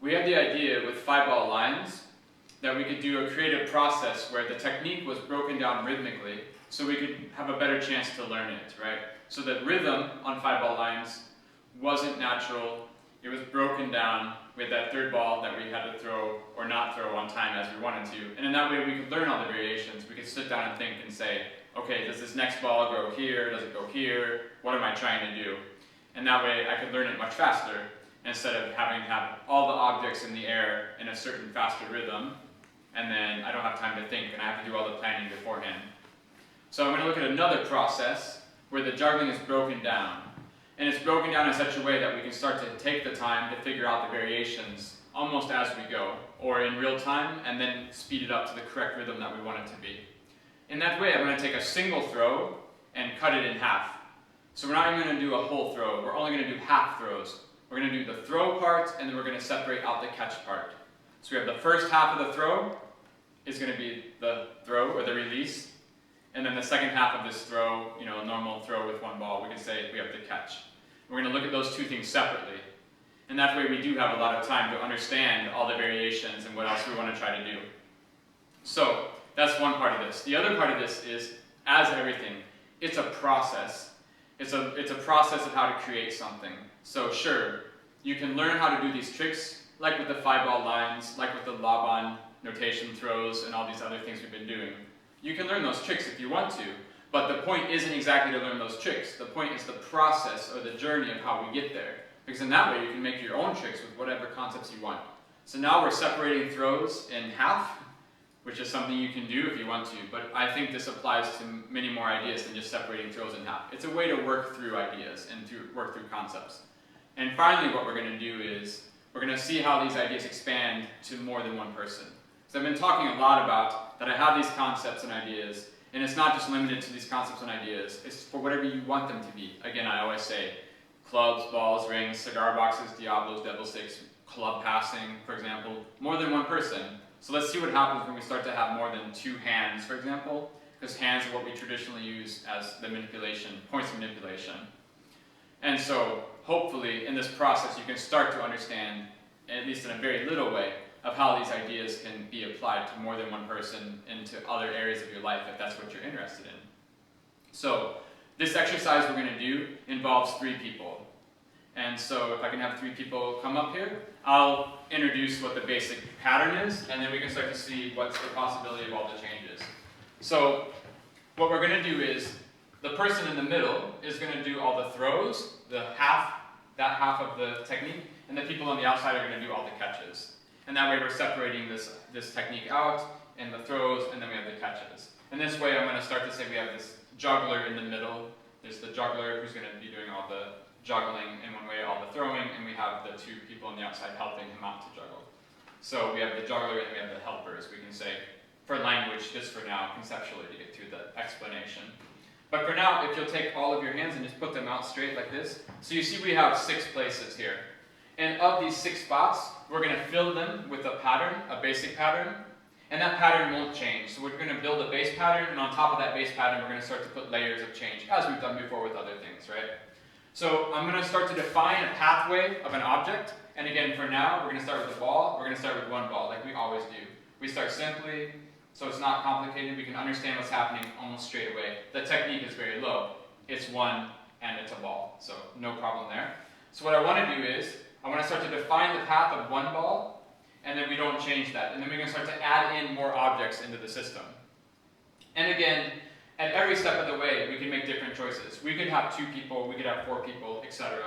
we had the idea with 5-ball lines that we could do a creative process where the technique was broken down rhythmically so we could have a better chance to learn it, right? So that rhythm on 5-ball lines wasn't natural, it was broken down with that third ball that we had to throw or not throw on time as we wanted to. And in that way we could learn all the variations. We could sit down and think and say, okay, does this next ball go here? Does it go here? What am I trying to do? And that way I could learn it much faster instead of having to have all the objects in the air in a certain faster rhythm, and then I don't have time to think and I have to do all the planning beforehand. So I'm going to look at another process where the juggling is broken down. And it's broken down in such a way that we can start to take the time to figure out the variations almost as we go, or in real time, and then speed it up to the correct rhythm that we want it to be. In that way, I'm going to take a single throw and cut it in half. So we're not even going to do a whole throw, we're only going to do half throws. We're going to do the throw part, and then we're going to separate out the catch part. So we have the first half of the throw is going to be the throw, or the release. And then the second half of this throw, you know, a normal throw with one ball, we can say we have the catch. We're going to look at those two things separately. And that way we do have a lot of time to understand all the variations and what else we want to try to do. So that's one part of this. The other part of this is, as everything, it's a process. It's a process of how to create something. So sure, you can learn how to do these tricks, like with the 5-ball lines, like with the Laban notation throws, and all these other things we've been doing. You can learn those tricks if you want to, but the point isn't exactly to learn those tricks. The point is the process or the journey of how we get there. Because in that way you can make your own tricks with whatever concepts you want. So now we're separating throws in half, which is something you can do if you want to, but I think this applies to many more ideas than just separating throws in half. It's a way to work through ideas and to work through concepts. And finally what we're going to do is, we're going to see how these ideas expand to more than one person. So I've been talking a lot about that I have these concepts and ideas, and it's not just limited to these concepts and ideas, it's for whatever you want them to be. Again, I always say, clubs, balls, rings, cigar boxes, Diablos, devil sticks, club passing, for example, more than one person. So let's see what happens when we start to have more than 2 hands, for example, because hands are what we traditionally use as the manipulation, points of manipulation. And so, hopefully, in this process, you can start to understand, at least in a very little way, of how these ideas can be applied to more than one person into other areas of your life if that's what you're interested in. So, this exercise we're going to do involves 3 people. And so if I can have 3 people come up here, I'll introduce what the basic pattern is, and then we can start to see what's the possibility of all the changes. So what we're going to do is, the person in the middle is going to do all the throws, that half of the technique, and the people on the outside are going to do all the catches. And that way we're separating this technique out, and the throws, and then we have the catches. And this way I'm going to start to say we have this juggler in the middle. There's the juggler who's going to be doing all the juggling in one way, all the throwing, and we have the 2 people on the outside helping him out to juggle. So we have the juggler and we have the helpers, we can say, for language, just for now, conceptually, to get through the explanation. But for now, if you'll take all of your hands and just put them out straight like this, so you see we have 6 places here. And of these 6 spots, we're going to fill them with a pattern, a basic pattern, and that pattern won't change. So we're going to build a base pattern, and on top of that base pattern, we're going to start to put layers of change, as we've done before with other things, right? So I'm going to start to define a pathway of an object, and again, for now, we're going to start with a ball. We're going to start with one ball, like we always do. We start simply, so it's not complicated. We can understand what's happening almost straight away. The technique is very low. It's one, and it's a ball, so no problem there. So what I want to do is, I want to start to define the path of one ball, and then we don't change that. And then we can start to add in more objects into the system. And again, at every step of the way, we can make different choices. We could have 2 people, we could have 4 people, etc.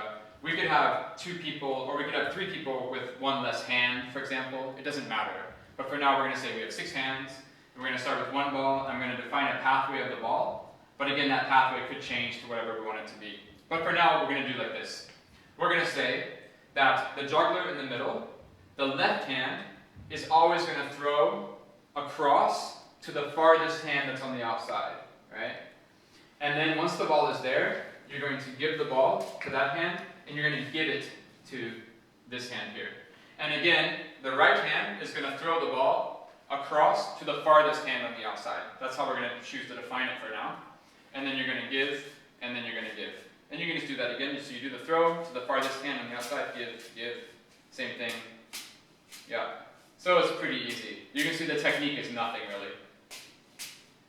We could have 2 people, or we could have 3 people with 1 less hand, for example. It doesn't matter. But for now, we're going to say we have 6 hands, and we're going to start with 1 ball. I'm going to define a pathway of the ball. But again, that pathway could change to whatever we want it to be. But for now, we're going to do like this. We're going to say that the juggler in the middle, the left hand, is always going to throw across to the farthest hand that's on the outside, right? And then once the ball is there, you're going to give the ball to that hand, and you're going to give it to this hand here. And again, the right hand is going to throw the ball across to the farthest hand on the outside. That's how we're going to choose to define it for now. And then you're going to give, and then you're going to give. And you can just do that again. So you do the throw to the farthest hand on the outside, give, same thing, Yeah. So it's pretty easy. You can see the technique is nothing really.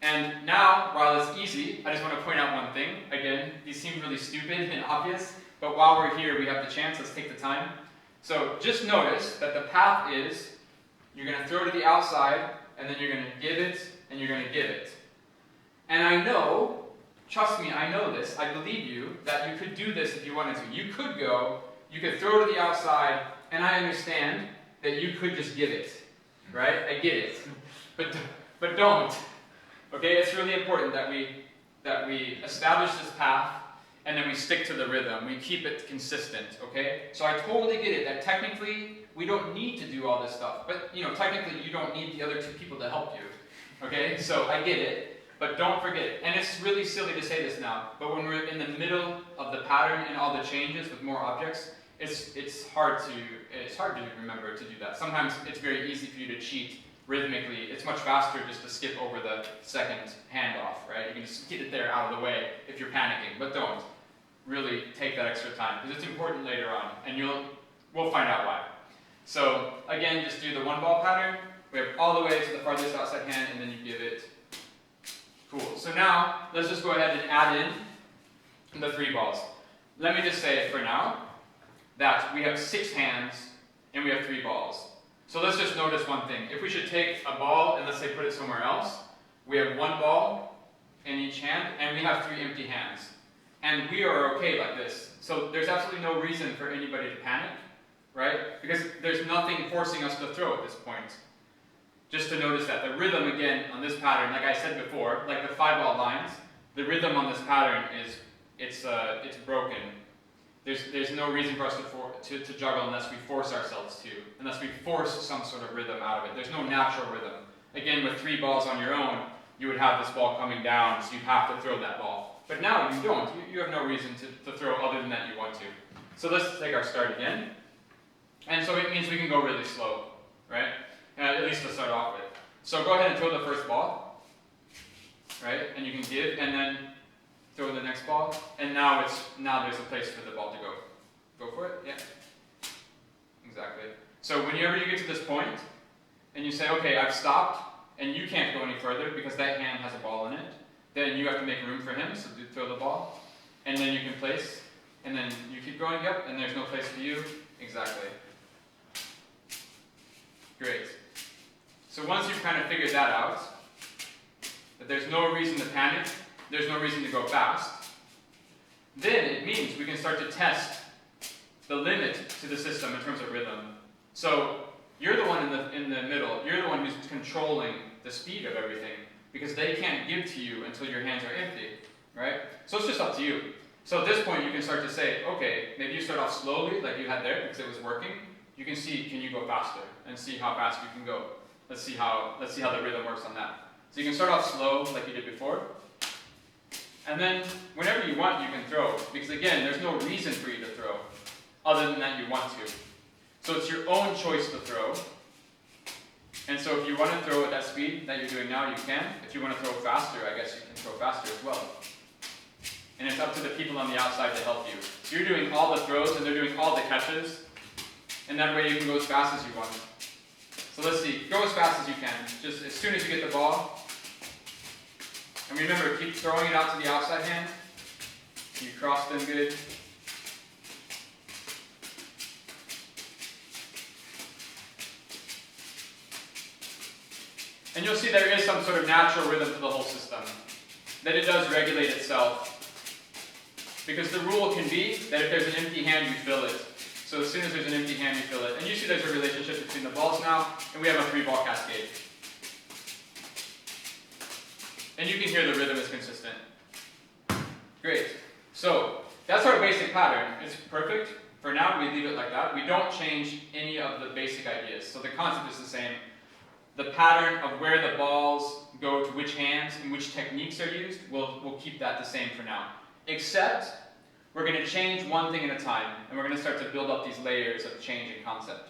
And now, while it's easy, I just want to point out one thing. Again, these seem really stupid and obvious, but while we're here, we have the chance. Let's take the time. So just notice that the path is, you're going to throw to the outside, and then you're going to give it, and you're going to give it. And I know, trust me, I know this, I believe you, that you could do this if you wanted to. You could go, you could throw to the outside, and I understand that you could just give it, right? I get it. But don't. Okay, it's really important that we establish this path, and then we stick to the rhythm. We keep it consistent, okay? So I totally get it, that technically, we don't need to do all this stuff. But, you know, technically, you don't need the other two people to help you, okay? So I get it, but don't forget, and it's really silly to say this now, but when we're in the middle of the pattern and all the changes with more objects, it's hard to remember to do that. Sometimes it's very easy for you to cheat rhythmically. It's much faster just to skip over the second handoff, right? You can just get it there out of the way if you're panicking, but don't. Really take that extra time, because it's important later on, and we'll find out why. So, again, just do the one ball pattern. We have all the way to the farthest outside hand, and then you give it. Cool. So now, let's just go ahead and add in the 3 balls. Let me just say for now that we have 6 hands, and we have 3 balls. So let's just notice one thing. If we should take a ball and let's say put it somewhere else, we have 1 ball in each hand and we have 3 empty hands. And we are okay like this. So there's absolutely no reason for anybody to panic, right? Because there's nothing forcing us to throw at this point. Just to notice that the rhythm again on this pattern, like I said before, like the 5 ball lines, the rhythm on this pattern is it's broken. There's no reason for us to juggle unless we force ourselves to, unless we force some sort of rhythm out of it. There's no natural rhythm. Again, with 3 balls on your own, you would have this ball coming down, so you have to throw that ball. But now you don't. You have no reason to throw other than that you want to. So let's take our start again. And so it means we can go really slow, right? At least to start off with. So go ahead and throw the first ball, right? And you can give, and then throw the next ball, and now there's a place for the ball to go. Go for it, yeah. Exactly. So whenever you get to this point, and you say, okay, I've stopped, and you can't go any further because that hand has a ball in it, then you have to make room for him, so throw the ball, and then you can place, and then you keep going, yep, and there's no place for you, exactly. Great. So once you've kind of figured that out, that there's no reason to panic, there's no reason to go fast, then it means we can start to test the limit to the system in terms of rhythm. So you're the one in the middle, you're the one who's controlling the speed of everything, because they can't give to you until your hands are empty, right? So it's just up to you. So at this point you can start to say, okay, maybe you start off slowly like you had there because it was working. You can see, can you go faster, and see how fast you can go. Let's see how the rhythm works on that. So you can start off slow like you did before. And then, whenever you want, you can throw. Because again, there's no reason for you to throw, other than that you want to. So it's your own choice to throw. And so if you want to throw at that speed that you're doing now, you can. If you want to throw faster, I guess you can throw faster as well. And it's up to the people on the outside to help you. So you're doing all the throws, and they're doing all the catches. And that way you can go as fast as you want. So let's see, go as fast as you can. Just as soon as you get the ball. And remember, keep throwing it out to the outside hand. You cross them good. And you'll see there is some sort of natural rhythm to the whole system. That it does regulate itself. Because the rule can be that if there's an empty hand, you fill it. So as soon as there's an empty hand, you fill it. And you see there's a relationship between the balls now, and we have a 3-ball cascade. And you can hear the rhythm is consistent. Great. So that's our basic pattern. It's perfect. For now, we leave it like that. We don't change any of the basic ideas. So the concept is the same. The pattern of where the balls go to which hands and which techniques are used, we'll keep that the same for now. Except, we're going to change one thing at a time, and we're going to start to build up these layers of change in concept.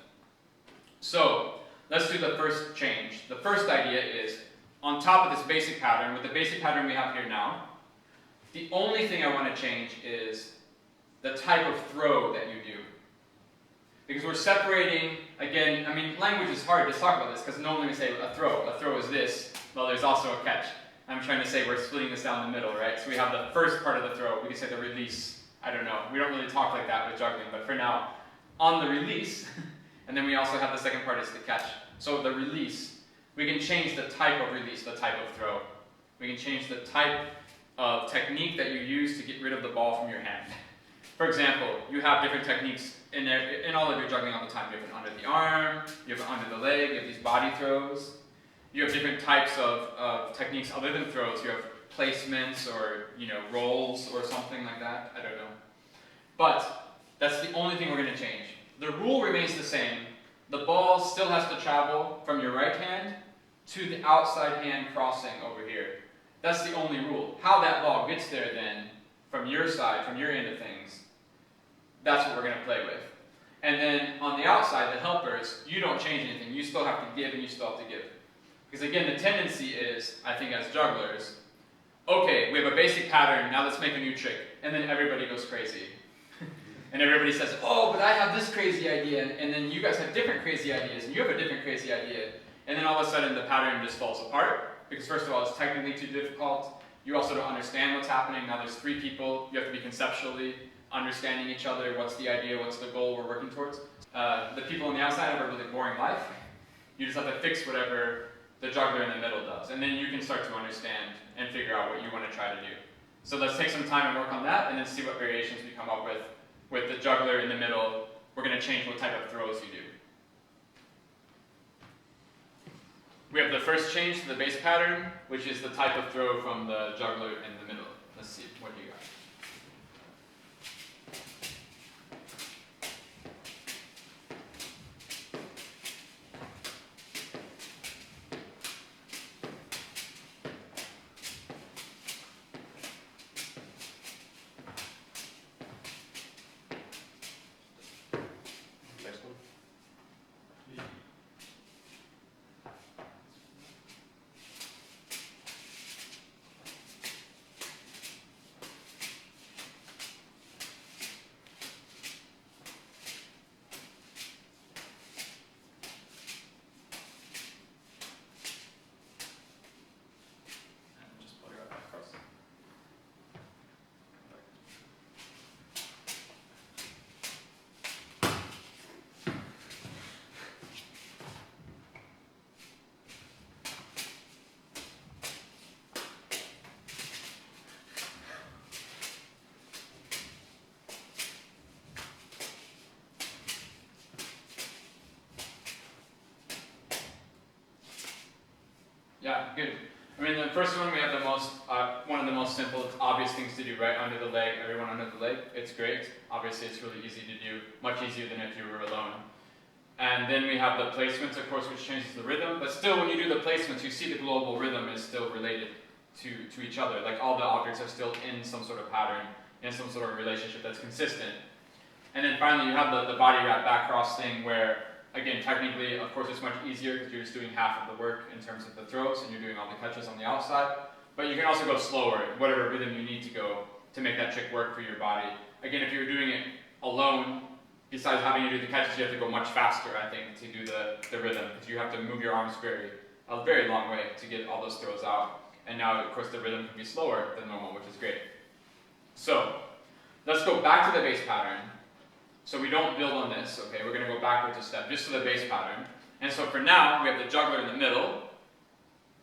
So, let's do the first change. The first idea is, on top of this basic pattern, with the basic pattern we have here now, the only thing I want to change is the type of throw that you do. Because we're separating again, I mean, language is hard to talk about this because normally we say a throw. A throw is this. Well, there's also a catch. I'm trying to say we're splitting this down the middle, right? So we have the first part of the throw. We can say the release. I don't know. We don't really talk like that with juggling, but for now, on the release, and then we also have the second part is the catch. So the release, we can change the type of release, the type of throw. We can change the type of technique that you use to get rid of the ball from your hand. For example, you have different techniques in all of your juggling all the time. You have an under the arm, you have an under the leg, you have these body throws. You have different types of techniques other than throws. You have placements or rolls or something like that. I don't know. But that's the only thing we're going to change. The rule remains the same. The ball still has to travel from your right hand to the outside hand crossing over here. That's the only rule. How that ball gets there then, from your side, from your end of things, that's what we're going to play with. And then on the outside, the helpers, you don't change anything. You still have to give and you still have to give. Because again, the tendency is, I think as jugglers, okay, we have a basic pattern, now let's make a new trick. And then everybody goes crazy. And everybody says, oh, but I have this crazy idea, and then you guys have different crazy ideas, and you have a different crazy idea. And then all of a sudden the pattern just falls apart, because first of all, it's technically too difficult. You also don't understand what's happening. Now there's 3 people, you have to be conceptually understanding each other, what's the idea, what's the goal we're working towards. The people on the outside have a really boring life. You just have to fix whatever the juggler in the middle does, and then you can start to understand and figure out what you want to try to do. So let's take some time and work on that, and then see what variations we come up with. With the juggler in the middle, we're going to change what type of throws you do. We have the first change to the base pattern, which is the type of throw from the juggler in the middle. Let's see, what do you got? Yeah, good. I mean, the first one we have one of the most simple, obvious things to do, right? Under the leg, everyone under the leg. It's great. Obviously, it's really easy to do, much easier than if you were alone. And then we have the placements, of course, which changes the rhythm. But still, when you do the placements, you see the global rhythm is still related to each other. Like all the objects are still in some sort of pattern, in some sort of relationship that's consistent. And then finally, you have the body wrap back cross thing where, again, technically, of course, it's much easier because you're just doing half of the work in terms of the throws and you're doing all the catches on the outside. But you can also go slower, whatever rhythm you need to go to make that trick work for your body. Again, if you're doing it alone, besides having to do the catches, you have to go much faster, I think, to do the rhythm, because you have to move your arms a very long way to get all those throws out. And now, of course, the rhythm can be slower than normal, which is great. So, let's go back to the base pattern. So we don't build on this, okay? We're going to go backwards a step, just to the base pattern. And so for now, we have the juggler in the middle.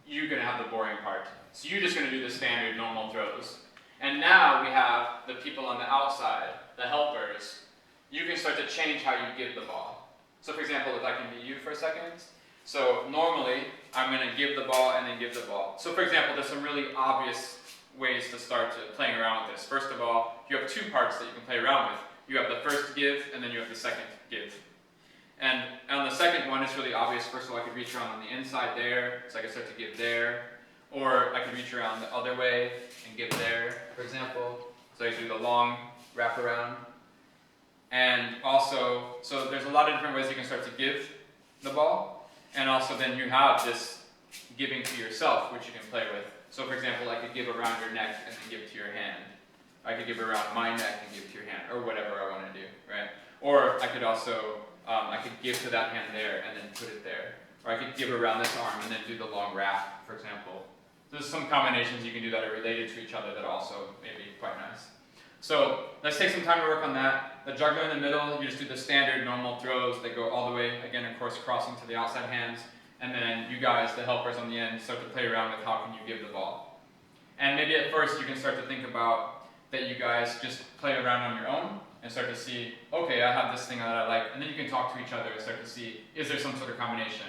You're going to have the boring part. So you're just going to do the standard normal throws. And now we have the people on the outside, the helpers. You can start to change how you give the ball. So for example, if I can be you for a second. So normally, I'm going to give the ball and then give the ball. So for example, there's some really obvious ways to start playing around with this. First of all, you have 2 parts that you can play around with. You have the first give, and then you have the second give. And on the second one, it's really obvious. First of all, I could reach around on the inside there, so I could start to give there. Or I could reach around the other way and give there, for example. So I could do the long wrap around. And also, so there's a lot of different ways you can start to give the ball. And also then you have this giving to yourself, which you can play with. So for example, I could give around your neck and then give to your hand. I could give around my neck and give to your hand, or whatever I want to do, right? Or I could also I could give to that hand there and then put it there. Or I could give around this arm and then do the long wrap, for example. There's some combinations you can do that are related to each other that are also maybe quite nice. So let's take some time to work on that. The juggler in the middle, you just do the standard normal throws that go all the way, again, of course, crossing to the outside hands. And then you guys, the helpers on the end, start to play around with how can you give the ball. And maybe at first you can start to think about that you guys just play around on your own and start to see, okay, I have this thing that I like, and then you can talk to each other and start to see, is there some sort of combination?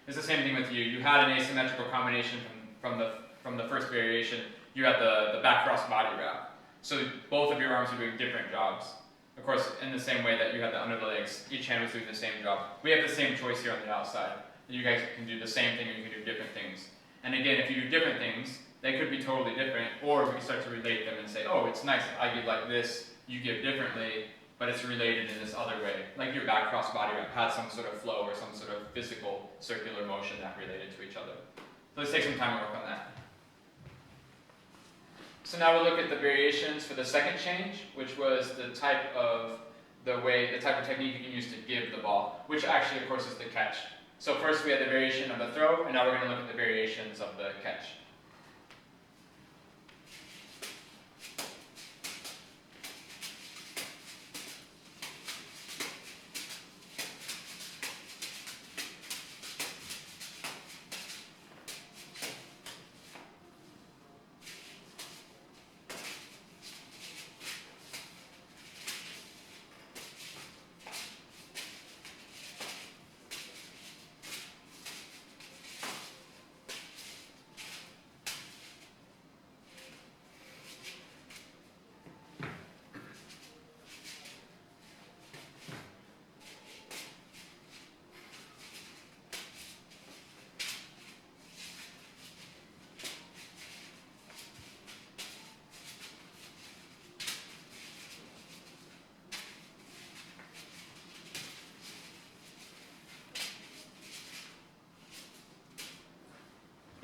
It's the same thing with you. You had an asymmetrical combination from the first variation. You had the back cross body wrap. So both of your arms are doing different jobs. Of course, in the same way that you had the under the legs, each hand was doing the same job. We have the same choice here on the outside. You guys can do the same thing or you can do different things. And again, if you do different things, they could be totally different, or we can start to relate them and say, oh, it's nice, I give like this, you give differently, but it's related in this other way. Like your back cross body wrap had some sort of flow or some sort of physical circular motion that related to each other. So let's take some time to work on that. So now we'll look at the variations for the second change, which was the type of technique you can use to give the ball, which actually, of course, is the catch. So first we had the variation of the throw, and now we're going to look at the variations of the catch.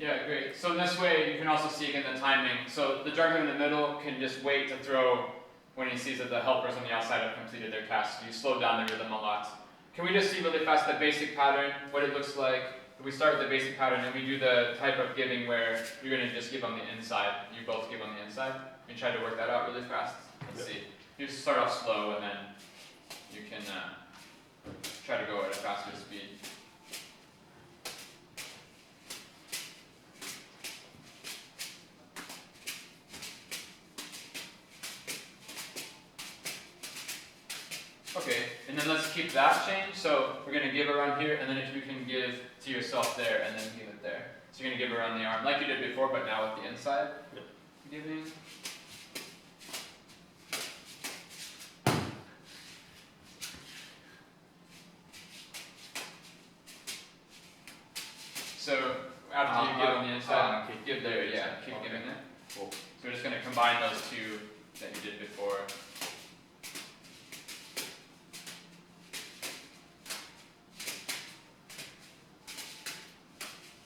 Yeah, great. So in this way, you can also see again the timing. So the juggler in the middle can just wait to throw when he sees that the helpers on the outside have completed their task. You slow down the rhythm a lot. Can we just see really fast the basic pattern, what it looks like? We start with the basic pattern and we do the type of giving where you're going to just give on the inside. You both give on the inside. We try to work that out really fast. Let's see. You just start off slow and then you can try to go at a faster speed. Okay, and then let's keep that change. So we're going to give around here, and then if you can give to yourself there, and then give it there. So you're going to give around the arm, like you did before, but now with the inside. Yep. Giving. So after you give on the inside, give there, yeah, keep giving it. Cool. So we're just going to combine those two that you did before.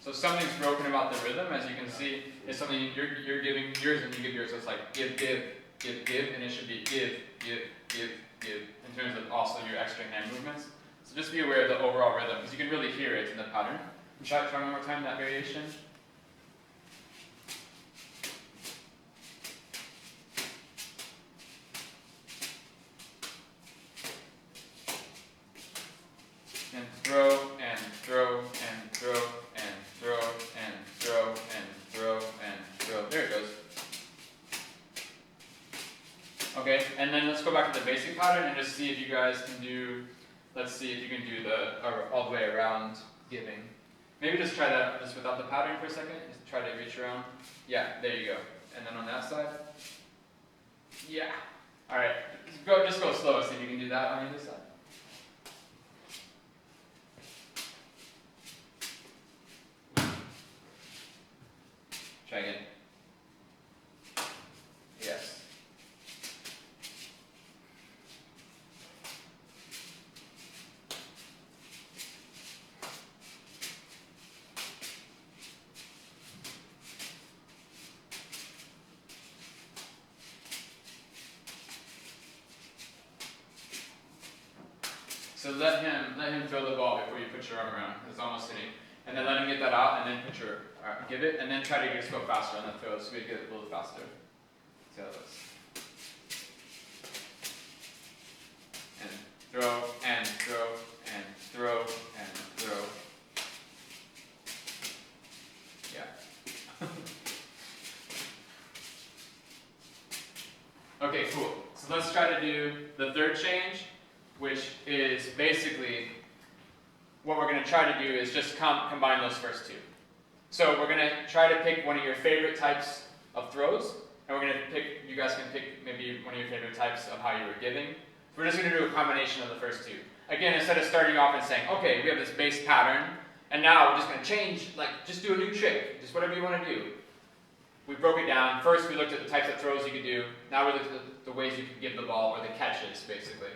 So something's broken about the rhythm, as you can see, is something you're giving yours and you give yours. So it's like give, give, give, give, and it should be give, give, give, give, in terms of also your extra hand movements. So just be aware of the overall rhythm, because you can really hear it in the pattern. Try one more time, that variation. And throw, and throw, and throw, and throw, and throw, and throw, and throw. There it goes. Okay, and then let's go back to the basic pattern and just see if you guys can do, let's see if you can do all the way around giving. Maybe just try that just without the pattern for a second. Just try to reach around. Yeah, there you go. And then on that side. Yeah. All right. Just go slow. See if you can do that on either side. Try again. Yes. So let him throw the ball before you put your arm around. It's almost hitting. And then let him get that out, and then put your give it, and then try to just go faster on the throw, so we get it a little faster. See how that looks. And throw, and throw, and throw, and throw. Yeah. Okay, cool. So let's try to do the third change, which is basically what we're going to try to do is just combine those first two. So we're going to try to pick one of your favorite types of throws, and we're going to pick, you guys can pick maybe one of your favorite types of how you were giving. We're just going to do a combination of the first two. Again, instead of starting off and saying, okay, we have this base pattern, and now we're just going to change, like, just do a new trick, just whatever you want to do. We broke it down. First, we looked at the types of throws you could do. Now we looked at the ways you could give the ball, or the catches, basically.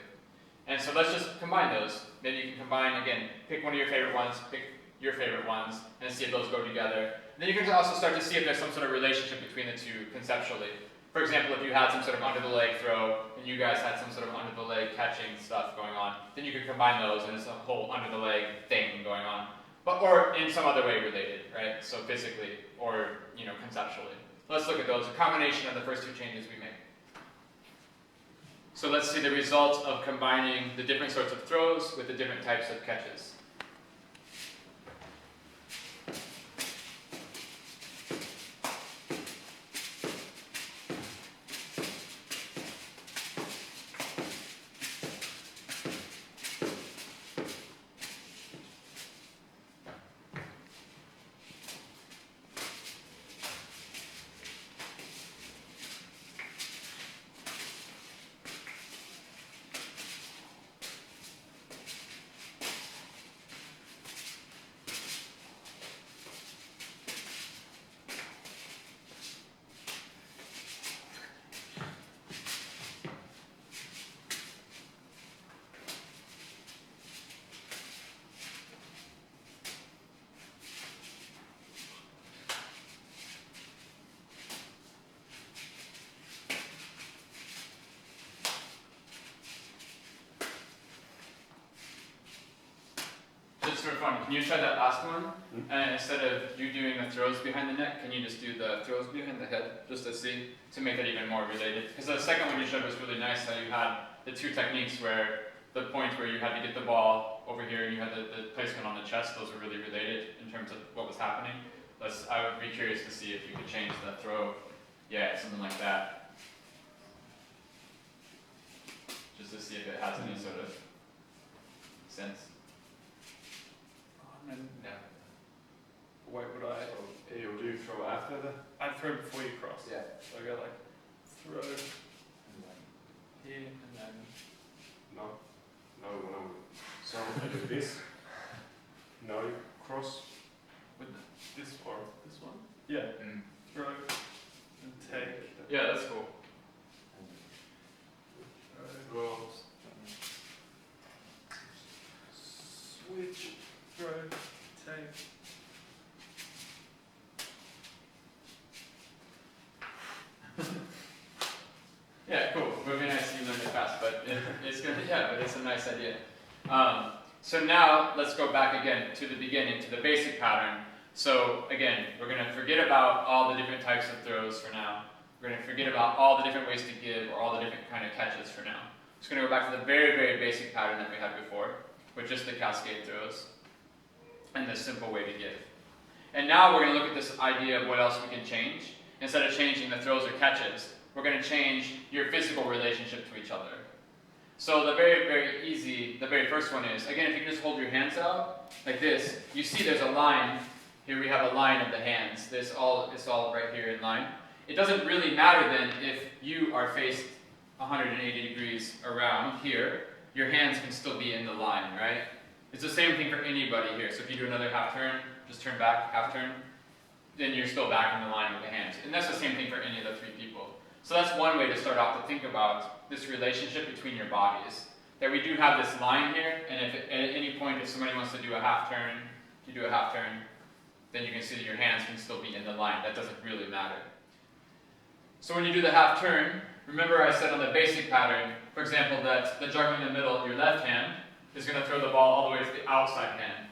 And so let's just combine those. Then you can combine, again, pick one of your favorite ones, pick your favorite ones, and see if those go together. And then you can also start to see if there's some sort of relationship between the two conceptually. For example, if you had some sort of under the leg throw, and you guys had some sort of under the leg catching stuff going on, then you could combine those, and it's a whole under the leg thing going on. But, or in some other way related, right? So physically, or conceptually. Let's look at those, a combination of the first two changes we made. So let's see the results of combining the different sorts of throws with the different types of catches. Just for fun, can you try that last one? And instead of you doing the throws behind the neck, can you just do the throws behind the head, just to see, to make that even more related? Because the second one you showed was really nice, how you had the two techniques where the point where you had to get the ball over here and you had the placement on the chest, those were really related in terms of what was happening. I would be curious to see if you could change the throw, yeah, something like that. Just to see if it has any sort of sense. No. Wait, would I? So you'll do throw after the? I'd throw before you cross. Yeah. So I go like throw here and then. No. So I do this. No, you cross. With this or this one? Yeah. Throw and take. Yeah, that's cool. Go. Switch. Throw. Take. Yeah, cool. Moving nice, you learned it fast, but it's good. Yeah, but it's a nice idea. So now let's go back again to the beginning, to the basic pattern. So again, we're going to forget about all the different types of throws for now. We're going to forget about all the different ways to give or all the different kind of catches for now. Just going to go back to the very, very basic pattern that we had before, with just the cascade throws and the simple way to give. And now we're going to look at this idea of what else we can change. Instead of changing the throws or catches, we're going to change your physical relationship to each other. So the very, very easy, the very first one is, again, if you just hold your hands out like this, you see there's a line. Here we have a line of the hands. It's all right here in line. It doesn't really matter then if you are faced 180 degrees around here. Your hands can still be in the line, right? It's the same thing for anybody here. So if you do another half turn, just turn back, half turn, then you're still back in the line with the hands. And that's the same thing for any of the three people. So that's one way to start off to think about this relationship between your bodies. That we do have this line here, and if at any point if somebody wants to do a half turn, you do a half turn, then you can see that your hands can still be in the line. That doesn't really matter. So when you do the half turn, remember I said on the basic pattern, for example, that the juggling in the middle, your left hand, is going to throw the ball all the way to the outside hand.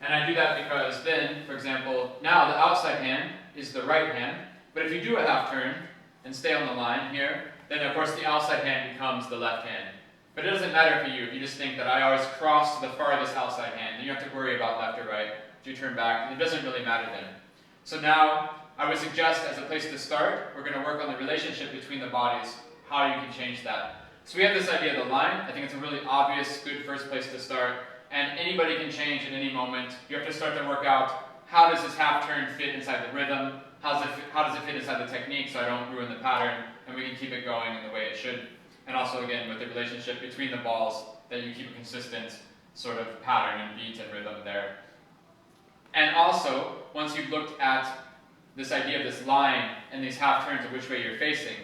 And I do that because then, for example, now the outside hand is the right hand, but if you do a half turn and stay on the line here, then of course the outside hand becomes the left hand. But it doesn't matter for you if you just think that I always cross to the farthest outside hand, and you don't have to worry about left or right. If you turn back, it doesn't really matter then. So now, I would suggest as a place to start, we're going to work on the relationship between the bodies, how you can change that. So we have this idea of the line. I think it's a really obvious, good first place to start, and anybody can change at any moment. You have to start to work out, how does this half turn fit inside the rhythm? How does it fit inside the technique so I don't ruin the pattern, and we can keep it going in the way it should. And also again with the relationship between the balls, that you keep a consistent sort of pattern and beat and rhythm there. And also, once you've looked at this idea of this line and these half turns of which way you're facing,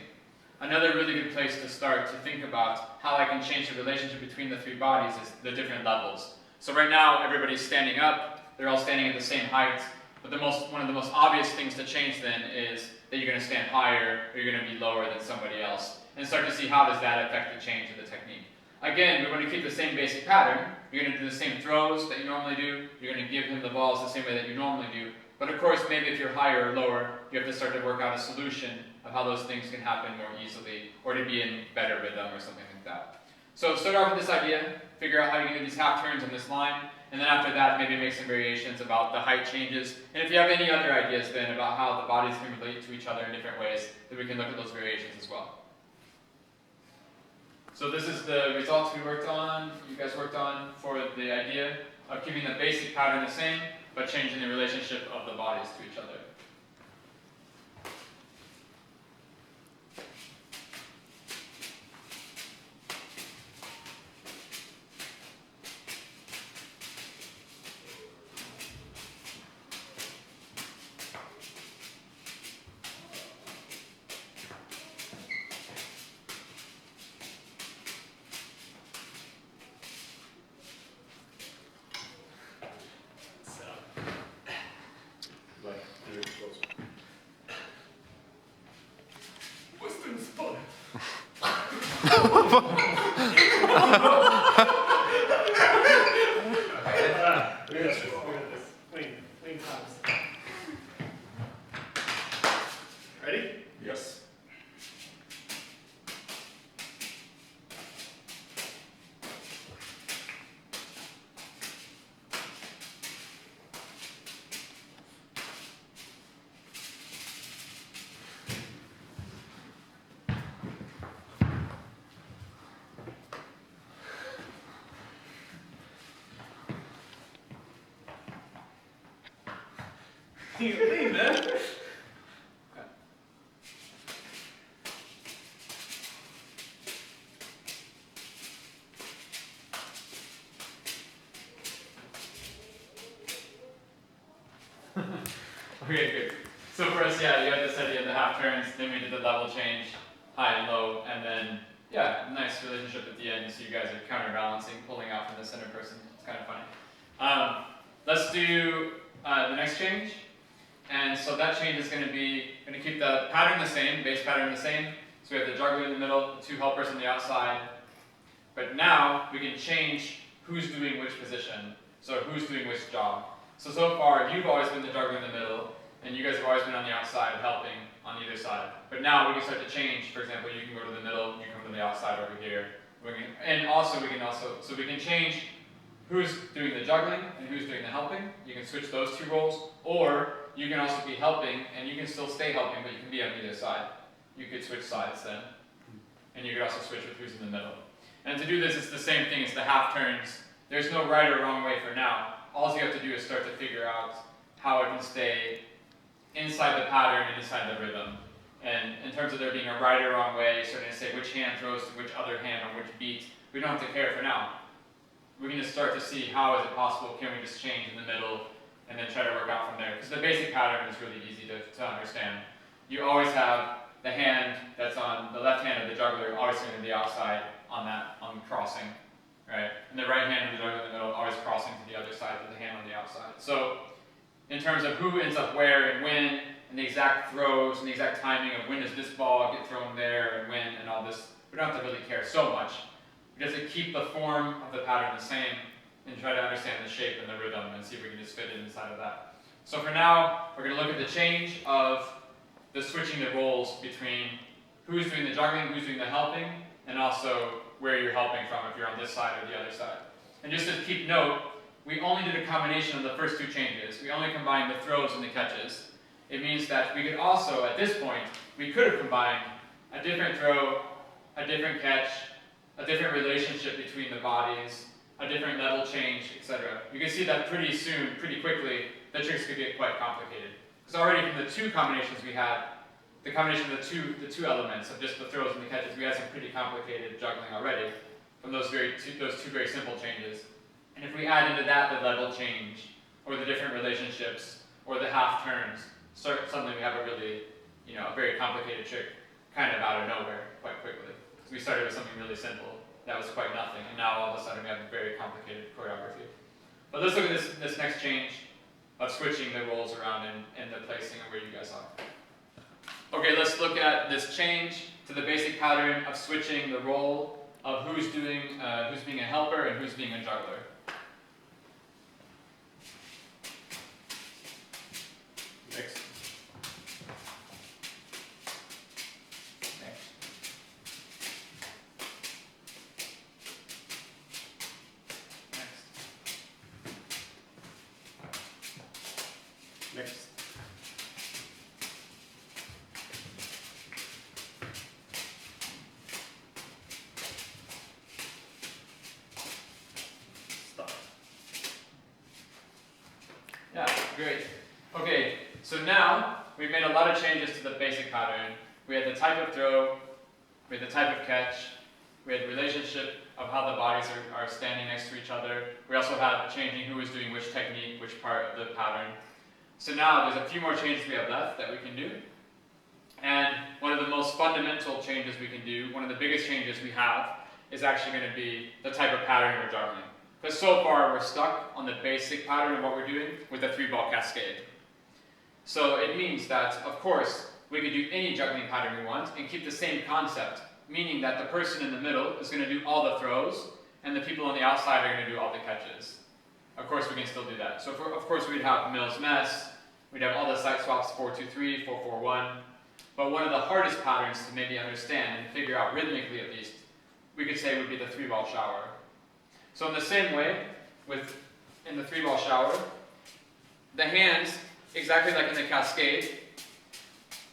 another really good place to start to think about how I can change the relationship between the three bodies is the different levels. So right now everybody's standing up, they're all standing at the same height, but one of the most obvious things to change then is that you're going to stand higher or you're going to be lower than somebody else, and start to see how does that affect the change of the technique. Again, we're going to keep the same basic pattern. You're going to do the same throws that you normally do. You're going to give him the balls the same way that you normally do. But of course, maybe if you're higher or lower, you have to start to work out a solution of how those things can happen more easily, or to be in better rhythm or something like that. So start off with this idea, figure out how you can do these half turns on this line, and then after that, maybe make some variations about the height changes. And if you have any other ideas then about how the bodies can relate to each other in different ways, then we can look at those variations as well. So this is the results we worked on, you guys worked on, for the idea of keeping the basic pattern the same, but changing the relationship of the bodies to each other. Ready? Yes. You can leave, man. Okay, good. So for us, yeah, you had this idea of the half turns, then we did the level change, high and low, and then, yeah, nice relationship at the end, so you guys are counterbalancing, pulling out from the center person. It's kind of funny. Let's do the next change. And so that change is going to keep the pattern the same, base pattern the same. So we have the juggler in the middle, the two helpers on the outside. But now we can change who's doing which position, so who's doing which job. So far, you've always been the juggler in the middle, and you guys have always been on the outside helping on either side. But now we can start to change. For example, you can go to the middle, you come to the outside over here. We can change who's doing the juggling and who's doing the helping. You can switch those two roles, or you can also be helping, and you can still stay helping, but you can be on either side. You could switch sides then, and you could also switch with who's in the middle. And to do this, it's the same thing as the half turns. There's no right or wrong way for now. All you have to do is start to figure out how it can stay inside the pattern and inside the rhythm. And in terms of there being a right or wrong way, starting to say which hand throws to which other hand on which beat, we don't have to care for now. We can just start to see how is it possible, can we just change in the middle, and then try to work out from there. Because the basic pattern is really easy to understand. You always have the hand that's on the left hand of the juggler always going to the outside on crossing, right? And the right hand of the juggler in the middle always crossing to the other side with the hand on the outside. So in terms of who ends up where and when, and the exact throws and the exact timing of when does this ball get thrown there and when and all this, we don't have to really care so much. We just have to keep the form of the pattern the same and try to understand the shape and the rhythm and see if we can just fit it inside of that. So for now, we're going to look at the change of the switching the roles between who's doing the juggling, who's doing the helping, and also where you're helping from, if you're on this side or the other side. And just to keep note, we only did a combination of the first two changes. We only combined the throws and the catches. It means that we could also, at this point, we could have combined a different throw, a different catch, a different relationship between the bodies, a different level change, etc. You can see that pretty soon, pretty quickly, the tricks could get quite complicated. Because already from the two combinations we had, the combination of the two elements of just the throws and the catches, we had some pretty complicated juggling already from those two very simple changes. And if we add into that the level change, or the different relationships, or the half turns, suddenly we have a really, a very complicated trick kind of out of nowhere quite quickly. Because we started with something really simple that was quite nothing, and now all of a sudden we have a very complicated choreography. But let's look at this next change of switching the roles around and the placing of where you guys are. Okay, let's look at this change to the basic pattern of switching the role of who's being a helper and who's being a juggler. Next. Next. Stop. Yeah, great. Okay, so now we've made a lot of changes to the basic pattern. We had the type of throw, we had the type of catch, we had relationship of how the bodies are standing next to each other. We also had changing who was doing which technique, which part of the pattern. So now there's a few more changes we have left that we can do. And one of the most fundamental changes we can do, one of the biggest changes we have, is actually going to be the type of pattern we're juggling. Because so far we're stuck on the basic pattern of what we're doing with the 3-ball cascade. So it means that, of course, we could do any juggling pattern we want and keep the same concept, meaning that the person in the middle is going to do all the throws and the people on the outside are going to do all the catches. Of course, we can still do that. So, of course, we'd have Mills Mess, we'd have all the side swaps 4-2-3, 4-4-1. But one of the hardest patterns to maybe understand and figure out rhythmically at least, we could say would be the 3-ball shower. So in the same way, in the 3-ball shower, the hands, exactly like in the cascade,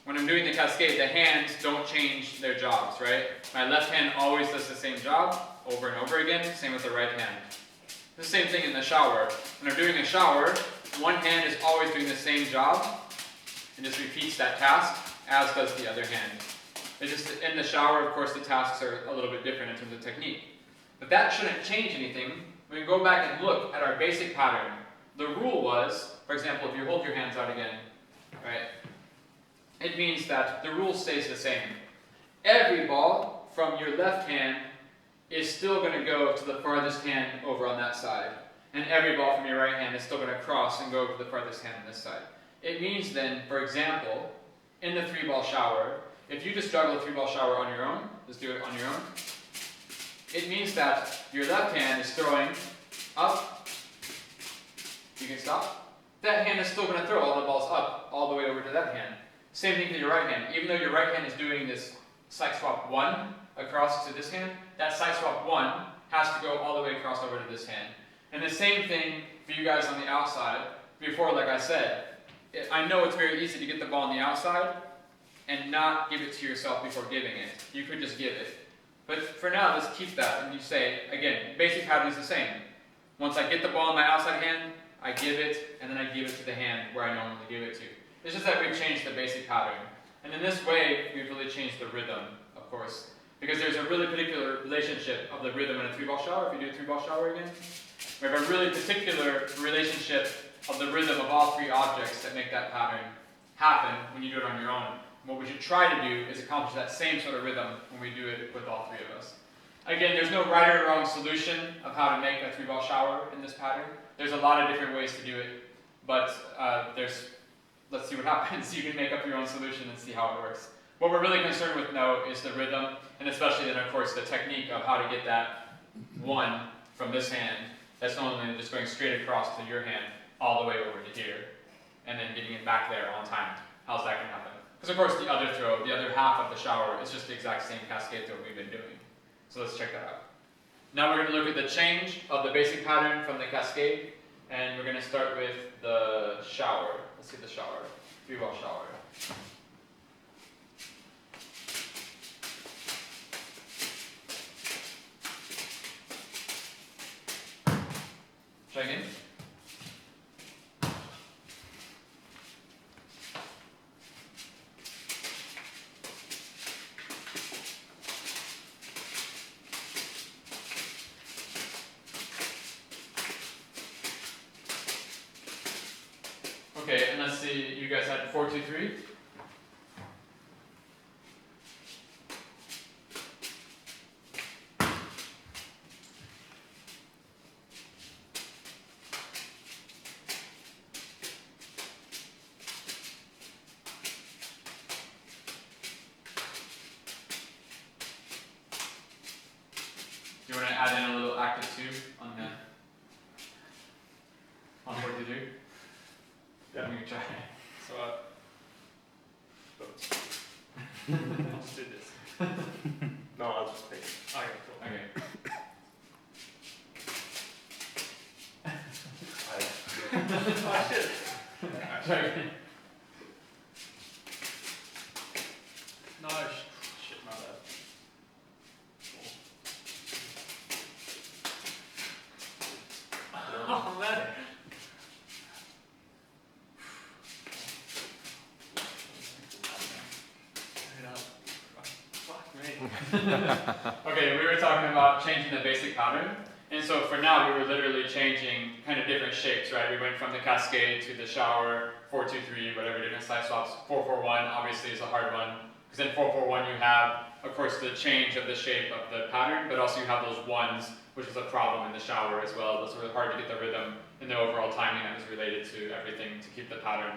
when I'm doing the cascade, the hands don't change their jobs, right? My left hand always does the same job over and over again, same with the right hand. The same thing in the shower. When I'm doing a shower, one hand is always doing the same job and just repeats that task, as does the other hand. It's just in the shower, of course, the tasks are a little bit different in terms of technique. But that shouldn't change anything. When we go back and look at our basic pattern, the rule was, for example, if you hold your hands out again, right, it means that the rule stays the same. Every ball from your left hand is still going to go to the farthest hand over on that side. And every ball from your right hand is still going to cross and go to the farthest hand on this side. It means then, for example, in the 3-ball shower, if you just juggle a 3-ball shower on your own, just do it on your own, it means that your left hand is throwing up, you can stop, that hand is still going to throw all the balls up, all the way over to that hand. Same thing with your right hand. Even though your right hand is doing this side swap 1 across to this hand, that side swap 1 has to go all the way across over to this hand. And the same thing for you guys on the outside. Before, like I said, I know it's very easy to get the ball on the outside and not give it to yourself before giving it. You could just give it. But for now, let's keep that. And you say, again, basic pattern is the same. Once I get the ball in my outside hand, I give it, and then I give it to the hand where I normally give it to. It's just that we've changed the basic pattern. And in this way, we've really changed the rhythm, of course. Because there's a really particular relationship of the rhythm in a 3-ball shower. If you do a 3-ball shower again, we have a really particular relationship of the rhythm of all 3 objects that make that pattern happen when you do it on your own. And what we should try to do is accomplish that same sort of rhythm when we do it with all 3 of us. Again, there's no right or wrong solution of how to make a 3-ball shower in this pattern. There's a lot of different ways to do it, but let's see what happens. You can make up your own solution and see how it works. What we're really concerned with now is the rhythm, and especially then, of course, the technique of how to get that one from this hand that's only just going straight across to your hand all the way over to here, and then getting it back there on time. How's that going to happen? Because of course the other throw, the other half of the shower, is just the exact same cascade throw we've been doing. So let's check that out. Now we're going to look at the change of the basic pattern from the cascade, and we're going to start with the shower. Let's see the shower, 3-ball shower. Try again. Okay, and let's see, you guys had 4, 2, 3. Do you want to add in a little active 2 on 4, 2, 3? Yeah. We can try. So I'll just do this. No, I'll just take it. Okay, cool. Okay. Oh shit. Try again. No, shit, my bad. Oh man. Fuck me. Okay, we were talking about changing the basic pattern. And so for now, we were literally changing kind of different shapes, right? We went from the cascade to the shower, 4, 2, 3, whatever different side swaps. 4, 4, 1 obviously is a hard one. Because in 4, 4, 1 you have, of course, the change of the shape of the pattern, but also you have those ones, which is a problem in the shower as well. Those were hard to get the rhythm and the overall timing that was related to everything to keep the pattern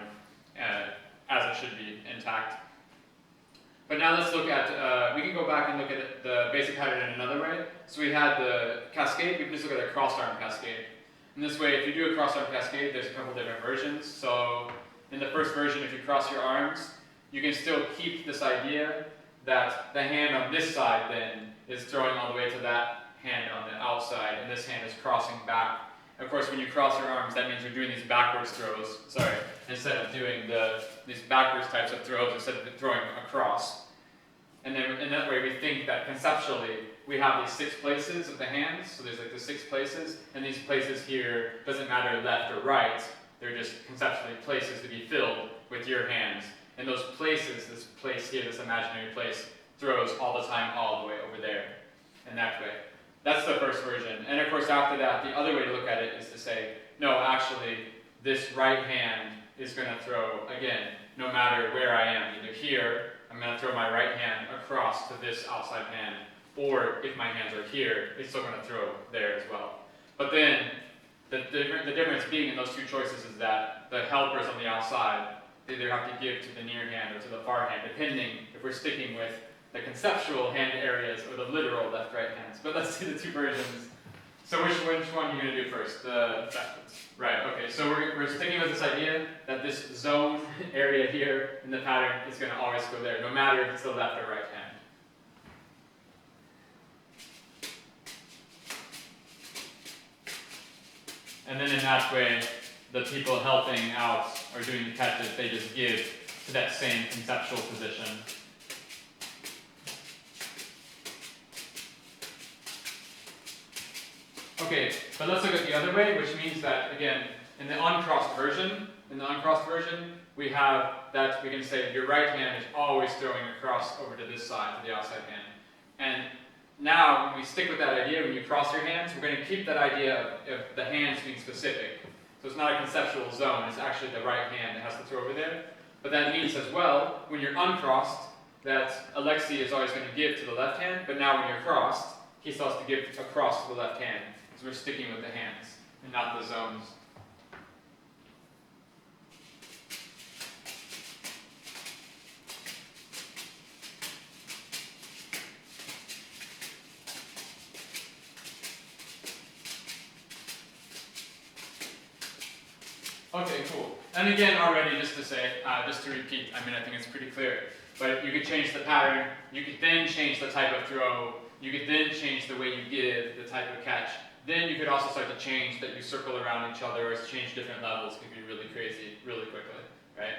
as it should be intact. But now let's look at, we can go back and look at the basic pattern in another way. So we had the cascade, we can just look at a crossed arm cascade. In this way, if you do a crossed arm cascade, there's a couple different versions. So in the first version, if you cross your arms, you can still keep this idea that the hand on this side then is throwing all the way to that hand on the outside, and this hand is crossing back. Of course, when you cross your arms, that means you're doing these backwards throws, instead of doing these backwards types of throws, instead of throwing across. And then in that way, we think that conceptually, we have these 6 places of the hands, so there's like the 6 places, and these places here, doesn't matter left or right, they're just conceptually places to be filled with your hands. And those places, this place here, this imaginary place, throws all the time all the way over there, in that way. That's the first version. And of course after that, the other way to look at it is to say, no, actually, this right hand is going to throw, again, no matter where I am, either here, I'm going to throw my right hand across to this outside hand, or if my hands are here, it's still going to throw there as well. But then, the difference being in those 2 choices is that the helpers on the outside, they either have to give to the near hand or to the far hand, depending if we're sticking with the conceptual hand areas or the literal left-right hands. But let's see the 2 versions. So which one are you going to do first? The backwards. Right, okay, so we're sticking with this idea that this zone area here in the pattern is going to always go there, no matter if it's the left or right hand. And then in that way, the people helping out or doing the catches, they just give to that same conceptual position. Okay, but let's look at the other way, which means that, again, in the uncrossed version, we have that we can say your right hand is always throwing across over to this side, to the outside hand. And now, when we stick with that idea, when you cross your hands, we're going to keep that idea of the hands being specific. So it's not a conceptual zone, it's actually the right hand that has to throw over there. But that means as well, when you're uncrossed, that Alexi is always going to give to the left hand, but now when you're crossed, he still has to give across to the left hand. So we're sticking with the hands and not the zones. Okay, cool. And again, already just to say, just to repeat, I mean, I think it's pretty clear. But you could change the pattern, you could then change the type of throw, you could then change the way you give, the type of catch. Then you could also start to change that you circle around each other or change different levels. It could be really crazy, really quickly, right?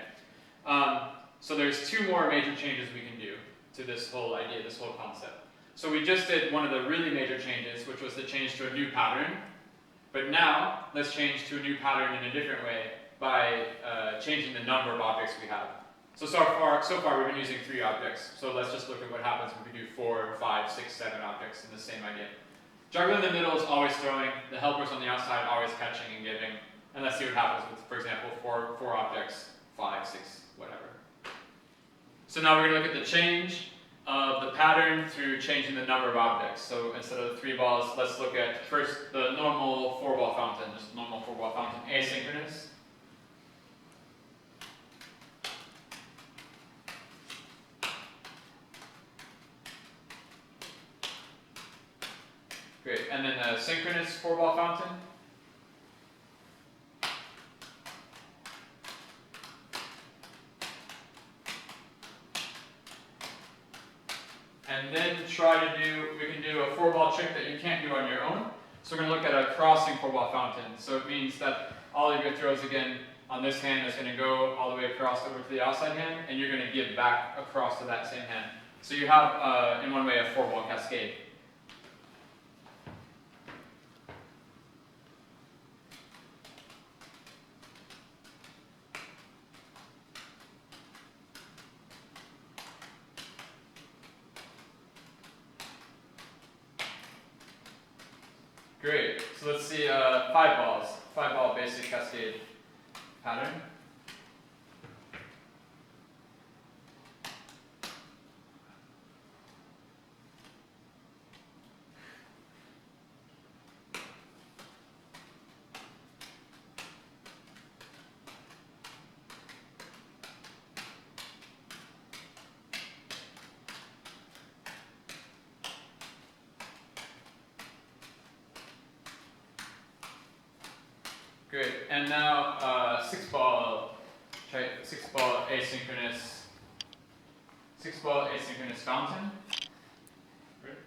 So there's two more major changes we can do to this whole idea, this whole concept. So we just did one of the really major changes, which was the change to a new pattern. But now, let's change to a new pattern in a different way by changing the number of objects we have. So far we've been using 3 objects. So let's just look at what happens when we do 4, 5, 6, 7 objects in the same idea. Juggler in the middle is always throwing, the helpers on the outside always catching and giving. And let's see what happens with, for example, 4 objects, 5, 6, whatever. So now we're going to look at the change of the pattern through changing the number of objects. So instead of the 3 balls, let's look at first the normal 4-ball fountain, just normal 4-ball fountain, asynchronous. Great, and then the synchronous 4-ball fountain. And then we can do a 4-ball trick that you can't do on your own. So we're going to look at a crossing 4-ball fountain. So it means that all of your throws again on this hand is going to go all the way across over to the outside hand, and you're going to give back across to that same hand. So you have, in one way, a 4-ball cascade. Great, so let's see 5 balls, 5-ball basic cascade pattern. Great, and now 6-ball asynchronous, 6-ball asynchronous fountain. Great.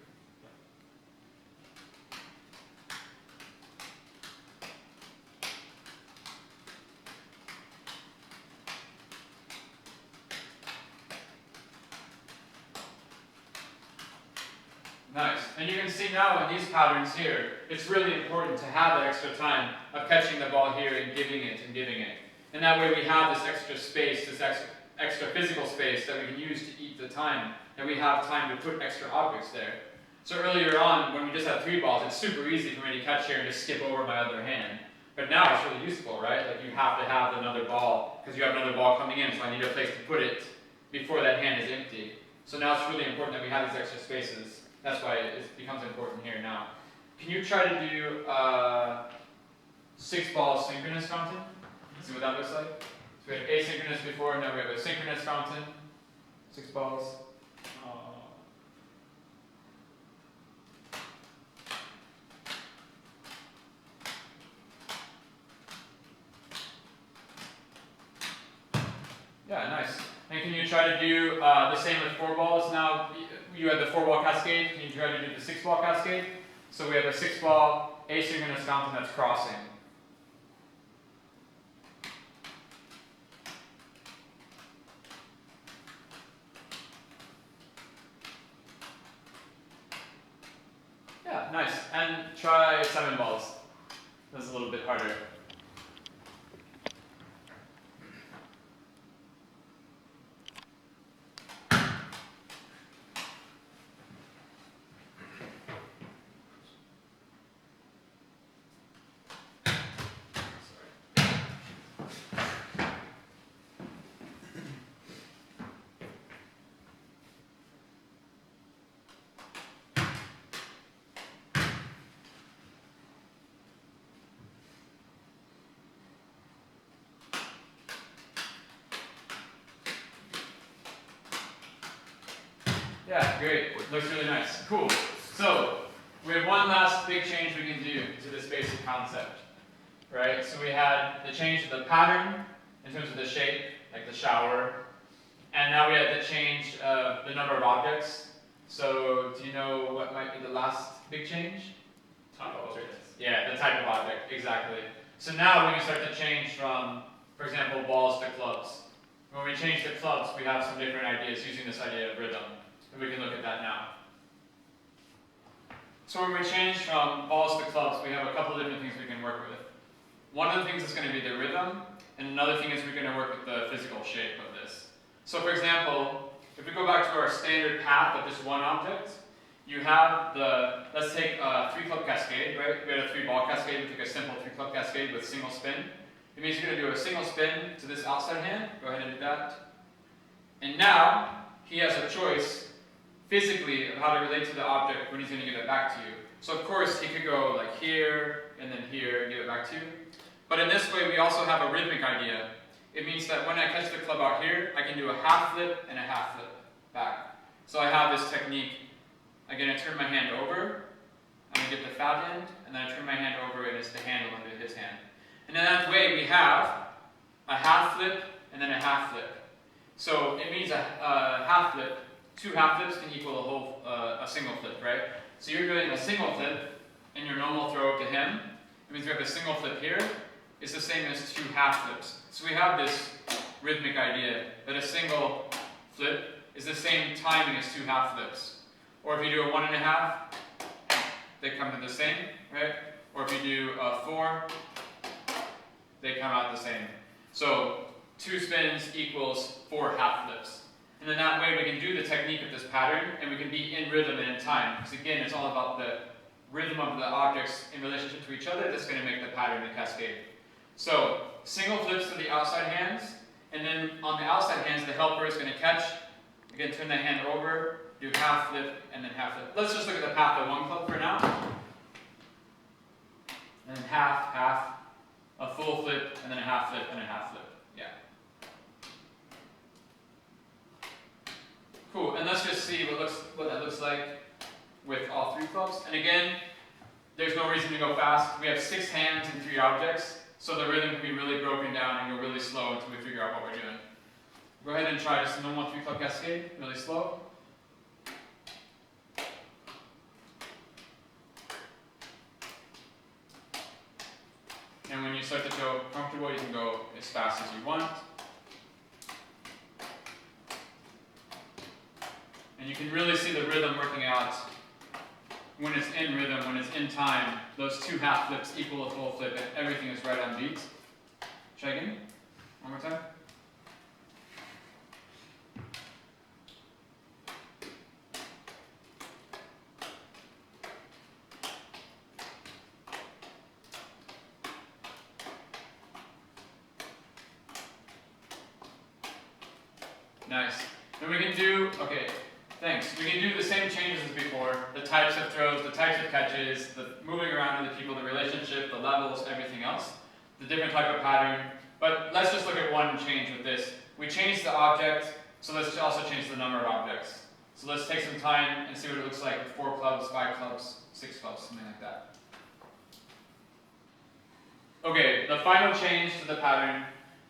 Nice, and you can see now in these patterns here, it's really important to have that extra time of catching the ball here and giving it and giving it. And that way we have this extra space, this extra physical space that we can use to eat the time, and we have time to put extra objects there. So earlier on, when we just had 3 balls, it's super easy for me to catch here and just skip over my other hand. But now it's really useful, right? Like you have to have another ball, because you have another ball coming in, so I need a place to put it before that hand is empty. So now it's really important that we have these extra spaces. That's why it becomes important here now. Can you try to do 6-ball synchronous fountain? See what that looks like? So we had asynchronous before, now we have a synchronous fountain. 6 balls. Yeah, nice. And can you try to do the same with 4 balls? Now you had the 4-ball cascade. Can you try to do the 6-ball cascade? So we have a 6-ball asynchronous fountain that's crossing. Yeah, nice. And try 7 balls. That's a little bit harder. Yeah, great. Looks really nice. Cool. So, we have one last big change we can do to this basic concept. right? So we had the change of the pattern in terms of the shape, like the shower, and now we had the change of the number of objects. So do you know what might be the last big change? Type of objects. Yeah, the type of object, exactly. So now we can start to change from, for example, balls to clubs. When we change to clubs, we have some different ideas using this idea of rhythm, and we can look at that now. So when we change from balls to clubs, we have a couple different things we can work with. One of the things is going to be the rhythm, and another thing is we're going to work with the physical shape of this. So for example, if we go back to our standard path of just one object, you have the, let's take a 3-club cascade, right? We had a 3-ball cascade, we took a simple 3-club cascade with single spin. It means you're going to do a single spin to this outside hand. Go ahead and do that. And now, he has a choice physically of how to relate to the object when he's going to give it back to you. So of course, he could go like here, and then here, and give it back to you. But in this way, we also have a rhythmic idea. It means that when I catch the club out here, I can do a half flip and a half flip back. So I have this technique. Again, I turn my hand over, I'm going to get the fat end, and then I turn my hand over, and it's the handle under his hand. And in that way, we have a half flip and then a half flip. So it means a half flip. 2 half flips can equal a single flip, right? So you're doing a single flip in your normal throw to him. It means we have a single flip here. It's the same as 2 half flips. So we have this rhythmic idea that a single flip is the same timing as 2 half flips. Or if you do a 1.5, they come to the same, right? Or if you do a 4, they come out the same. So 2 spins equals 4 half flips. And then that way we can do the technique of this pattern, and we can be in rhythm and in time. Because again, it's all about the rhythm of the objects in relationship to each other that's going to make the pattern the cascade. So single flips to the outside hands, and then on the outside hands, the helper is going to catch. Again, turn the hand over, do half flip, and then half flip. Let's just look at the path of 1 club for now. And then half, half, a full flip, and then a half flip, and a half flip. Yeah. Cool, and let's just see what that looks like with all 3 clubs. And again, there's no reason to go fast. We have 6 hands and 3 objects, so the rhythm can be really broken down and go really slow until we figure out what we're doing. Go ahead and try just a normal 3-club cascade, really slow. And when you start to feel comfortable, you can go as fast as you want. And you can really see the rhythm working out when it's in rhythm, when it's in time. Those 2 half flips equal a full flip, and everything is right on beat. Try again. One more time. Nice. Then we can do, okay, thanks. We can do the same changes as before. The types of throws, the types of catches, the moving around with the people, the relationship, the levels, everything else. The different type of pattern. But let's just look at one change with this. We changed the object, so let's also change the number of objects. So let's take some time and see what it looks like with 4 clubs, 5 clubs, 6 clubs, something like that. Okay, the final change to the pattern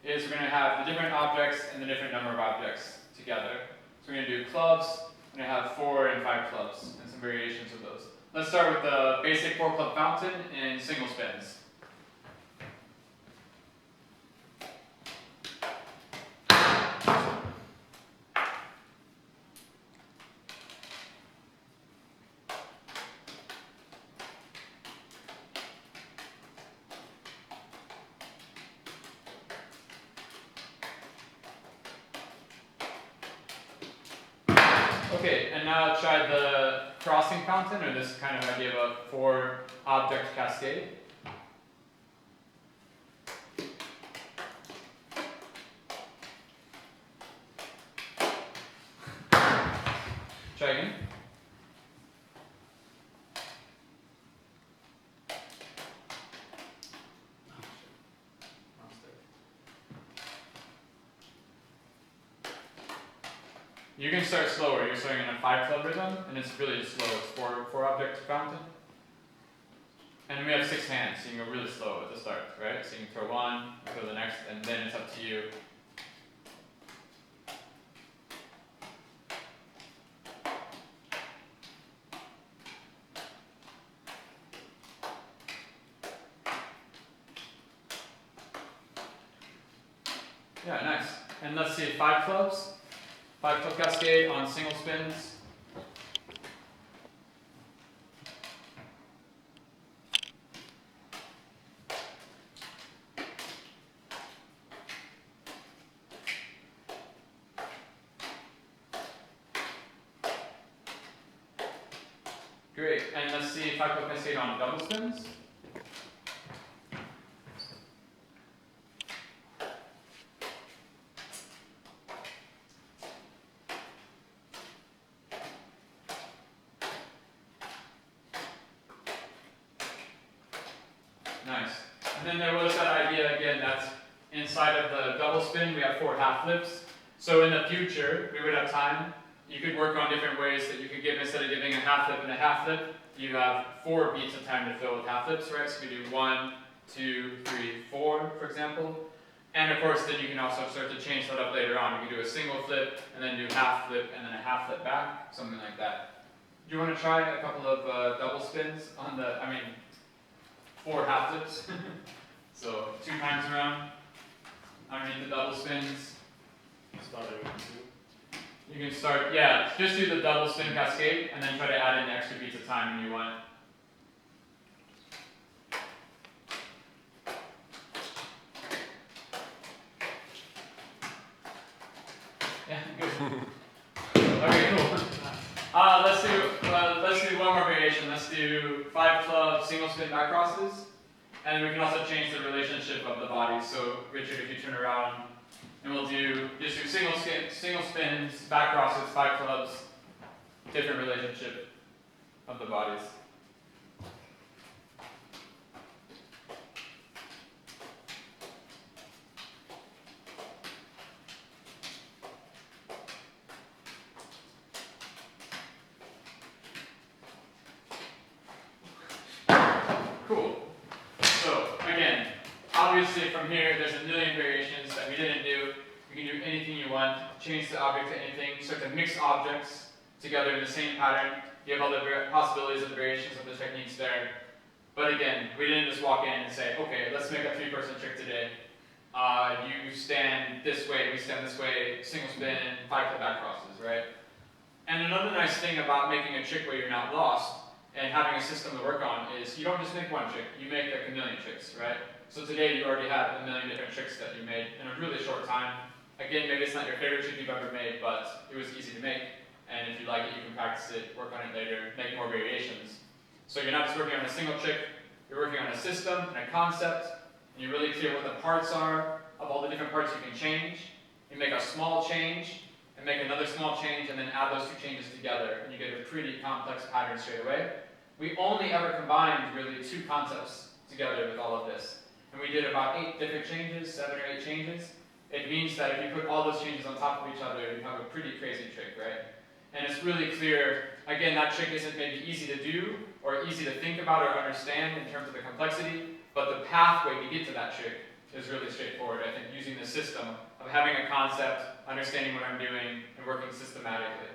is we're going to have the different objects and the different number of objects together. So we're going to do clubs, we're going to have 4 and 5 clubs, and some variations of those. Let's start with the basic 4-club fountain and single spins. Okay, and now try the crossing fountain, or this kind of idea of a 4-object cascade. Try again. You can start slower. You're starting in a 5-club rhythm, and it's really just slow. It's 4-object fountain. And we have 6 hands, so you can go really slow at the start, right? So you can throw one, throw the next, and then it's up to you. Yeah, nice. And let's see, 5 clubs. 5 club cascade on single spins. Great, and let's see 5 club cascade on double spins. Nice. And then there was that idea again that's inside of the double spin, we have 4 half flips. So in the future, we would have time. You could work on different ways that you could give, instead of giving a half flip and a half flip, you have 4 beats of time to fill with half flips, right? So we do 1, 2, 3, 4, for example. And of course, then you can also start to change that up later on. You can do a single flip, and then do half flip, and then a half flip back, something like that. Do you want to try a couple of double spins on the, 4 half flips? So 2 times around, underneath the double spins. Starting with 2. You can start, yeah, just do the double spin cascade, and then try to add in extra beats of time when you want. Yeah, good. Okay, cool. Let's do one more variation. Let's do 5 club single spin back crosses, and we can also change the relationship of the bodies. So Richard, if you turn around, and we'll just do single spins, back crosses, 5 clubs, different relationship of the bodies. Cool. So again, obviously from here there's a million variations that we didn't do. You can do anything you want, change the object to anything, start to mix objects together in the same pattern. You have all the possibilities of the variations of the techniques there. But again, we didn't just walk in and say, okay, let's make a 3-person trick today. You stand this way, we stand this way, single spin, 5 club back crosses, right? And another nice thing about making a trick where you're not lost and having a system to work on is you don't just make one trick, you make like a million tricks, right? So today you already have a million different tricks that you made in a really short time. Again, maybe it's not your favorite trick you've ever made, but it was easy to make. And if you like it, you can practice it, work on it later, make more variations. So you're not just working on a single trick, you're working on a system and a concept, and you're really clear what the parts are of all the different parts you can change. You make a small change, and make another small change, and then add those 2 changes together, and you get a pretty complex pattern straight away. We only ever combined really 2 concepts together with all of this. And we did about 8 different changes, 7 or 8 changes. It means that if you put all those changes on top of each other, you have a pretty crazy trick, right? And it's really clear, again, that trick isn't maybe easy to do, or easy to think about or understand in terms of the complexity, but the pathway to get to that trick is really straightforward. I think using the system of having a concept, understanding what I'm doing, and working systematically.